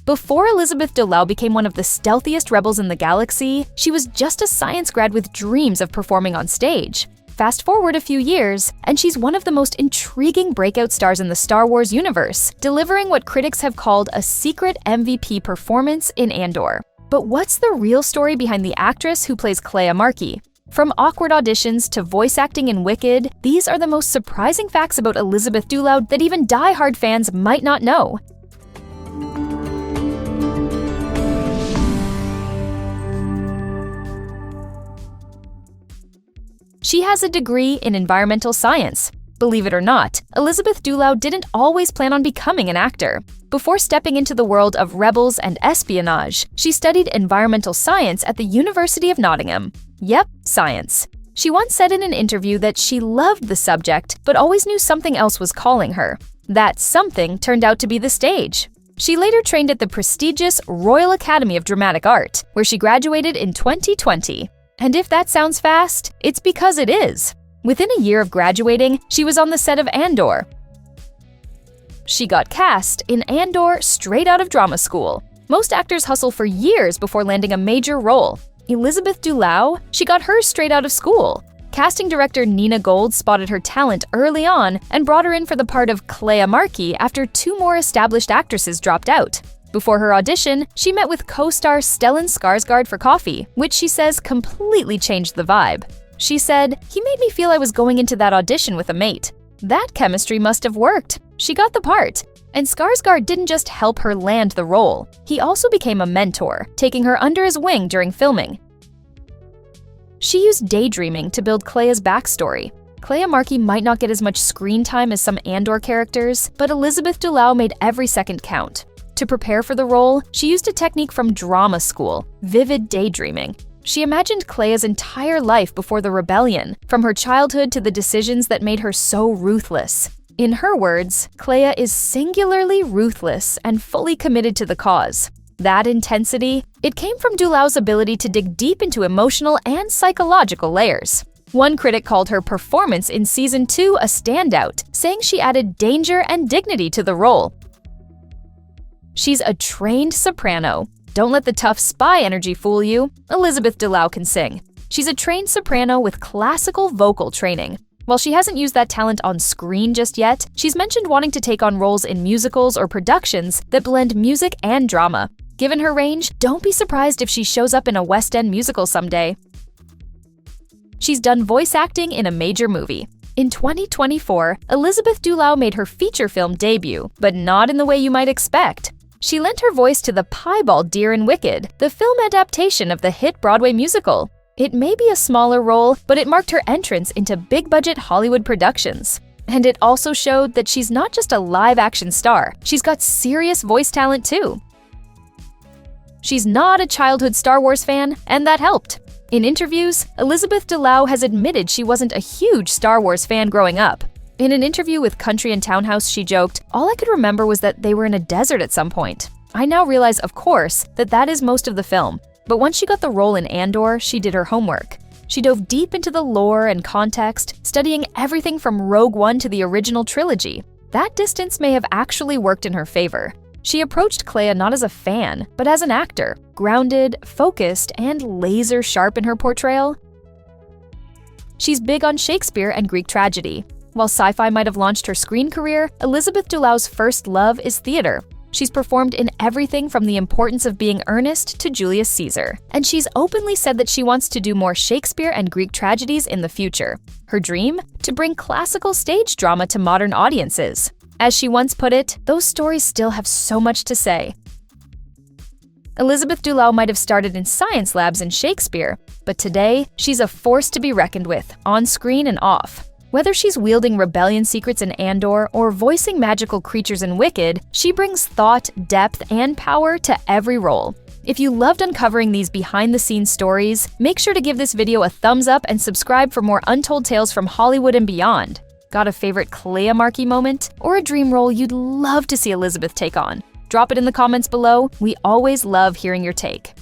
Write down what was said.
Before Elizabeth Dulau became one of the stealthiest rebels in the galaxy, she was just a science grad with dreams of performing on stage. Fast forward a few years, and she's one of the most intriguing breakout stars in the Star Wars universe, delivering what critics have called a secret MVP performance in Andor. But what's the real story behind the actress who plays Kleya Marki? From awkward auditions to voice acting in Wicked, these are the most surprising facts about Elizabeth Dulau that even die-hard fans might not know. She has a degree in environmental science. Believe it or not, Elizabeth Dulau didn't always plan on becoming an actor. Before stepping into the world of rebels and espionage, she studied environmental science at the University of Nottingham. Yep, science. She once said in an interview that she loved the subject, but always knew something else was calling her. That something turned out to be the stage. She later trained at the prestigious Royal Academy of Dramatic Art, where she graduated in 2020. And if that sounds fast, it's because it is. Within a year of graduating, she was on the set of Andor. She got cast in Andor straight out of drama school. Most actors hustle for years before landing a major role. Elizabeth Dulau, she got hers straight out of school. Casting director Nina Gold spotted her talent early on and brought her in for the part of Kleya Marki after 2 more established actresses dropped out. Before her audition, she met with co-star Stellan Skarsgård for coffee, which she says completely changed the vibe. She said, "He made me feel I was going into that audition with a mate. That chemistry must have worked. She got the part." And Skarsgård didn't just help her land the role. He also became a mentor, taking her under his wing during filming. She used Daydreaming to build Kleya's backstory. Kleya Marki might not get as much screen time as some Andor characters, but Elizabeth Dulau made every second count. To prepare for the role, she used a technique from drama school, vivid daydreaming. She imagined Kleya's entire life before the rebellion, from her childhood to the decisions that made her so ruthless. In her words, Kleya is singularly ruthless and fully committed to the cause. That intensity, it came from Dulau's ability to dig deep into emotional and psychological layers. One critic called her performance in Season 2 a standout, saying she added danger and dignity to the role. She's a trained soprano. Don't let the tough spy energy fool you. Elizabeth Dulau can sing. She's a trained soprano with classical vocal training. While she hasn't used that talent on screen just yet, she's mentioned wanting to take on roles in musicals or productions that blend music and drama. Given her range, don't be surprised if she shows up in a West End musical someday. She's done voice acting in a major movie. In 2024, Elizabeth Dulau made her feature film debut, but not in the way you might expect. She lent her voice to the Piebald Deer in Wicked, the film adaptation of the hit Broadway musical. It may be a smaller role, but it marked her entrance into big-budget Hollywood productions. And it also showed that she's not just a live-action star, she's got serious voice talent too. She's not a childhood Star Wars fan, and that helped. In interviews, Elizabeth Dulau has admitted she wasn't a huge Star Wars fan growing up. In an interview with Country and Townhouse, she joked, "All I could remember was that they were in a desert at some point. I now realize, of course, that is most of the film. But once she got the role in Andor, she did her homework. She dove deep into the lore and context, studying everything from Rogue One to the original trilogy. That distance may have actually worked in her favor. She approached Kleya not as a fan, but as an actor, grounded, focused, and laser-sharp in her portrayal. She's big on Shakespeare and Greek tragedy. While sci-fi might have launched her screen career, Elizabeth Dulau's first love is theater. She's performed in everything from The Importance of Being Earnest to Julius Caesar, and she's openly said that she wants to do more Shakespeare and Greek tragedies in the future. Her dream? To bring classical stage drama to modern audiences. As she once put it, those stories still have so much to say. Elizabeth Dulau might have started in science labs in Shakespeare, but today, she's a force to be reckoned with, on screen and off. Whether she's wielding rebellion secrets in Andor or voicing magical creatures in Wicked, she brings thought, depth, and power to every role. If you loved uncovering these behind-the-scenes stories, make sure to give this video a thumbs up and subscribe for more untold tales from Hollywood and beyond. Got a favorite Kleya Marki moment? Or a dream role you'd love to see Elizabeth take on? Drop it in the comments below. We always love hearing your take.